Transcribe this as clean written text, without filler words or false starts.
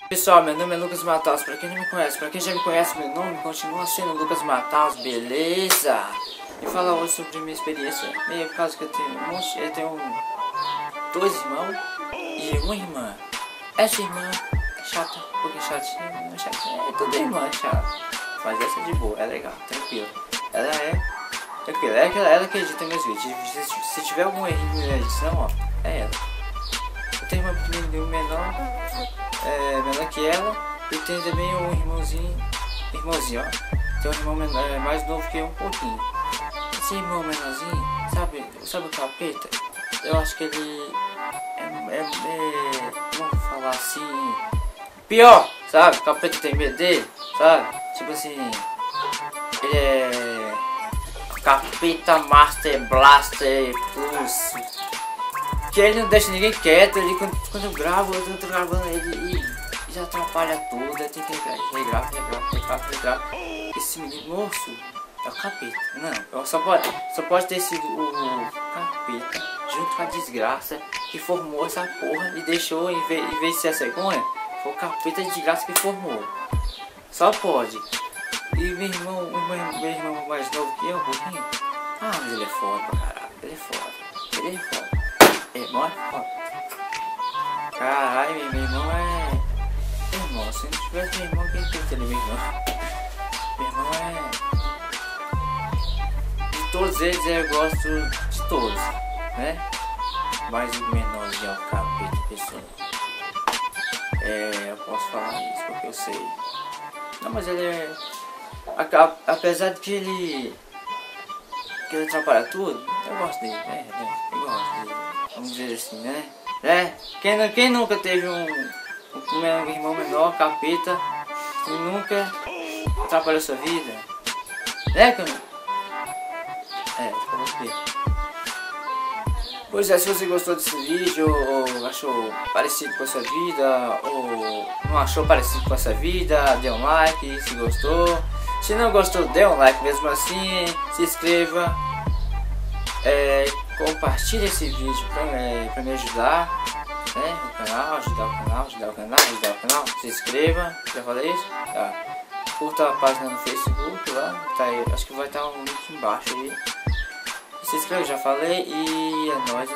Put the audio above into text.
Pessoal, meu nome é Lucas Mataus, pra quem não me conhece, pra quem já me conhece, meu nome continua sendo Lucas Mataus, beleza? E falar hoje sobre minha experiência, meio por causa que eu tenho dois irmãos e uma irmã. Essa irmã é chata, um pouquinho chatinha, não é chatinha, toda irmã é chata, mas essa é de boa, é legal, tranquilo. Ela é tranquila, ela acredita em meus vídeos, se tiver algum errinho na edição, ó, é ela. Eu tenho uma pequenininha menor que ela, e tem também um irmãozinho, ó. Tem um irmão menor, mais novo que eu um pouquinho. Esse irmão menorzinho, sabe o capeta? Eu acho que ele vamos falar assim, pior, sabe? O capeta tem medo dele, sabe? Tipo assim, ele é Capeta Master Blaster Plus. Que ele não deixa ninguém quieto, ele quando eu gravo, eu tô gravando ele e já atrapalha tudo, eu tenho que regravar. Esse menino, moço, é o capeta. Não, só pode ter sido o capeta junto com a desgraça que formou essa porra e deixou, em vez de ser a cegonha, foi o capeta de desgraça que formou. Só pode. E meu irmão mais novo que eu, pouquinho. Ah, mas ele é foda pra caralho, ele é foda. Irmão é foda. Caralho, meu irmão é... Irmão, se não tivesse meu irmão, quem tem que ter meu irmão? Meu irmão é... De todos eles eu gosto de todos, né? Mas o menorzinho é o capeta, pessoal. Eu posso falar isso porque eu sei. Não, mas ele é... Apesar de que ele atrapalha tudo, eu gosto dele, eu gosto dele. Vamos dizer assim, né? Quem nunca teve um irmão menor, capeta, que nunca atrapalhou sua vida? Né, Camilo? Falou que... Pois é, se você gostou desse vídeo, ou achou parecido com a sua vida, ou não achou parecido com a sua vida, dê um like, se gostou. Se não gostou, dê um like mesmo assim, se inscreva. Compartilhe esse vídeo pra me ajudar, né, no canal, ajudar o canal, se inscreva, já falei isso? Tá. Curta a página no Facebook lá, tá aí, acho que vai estar um link embaixo aí. Se inscreva, já falei, e é nóis.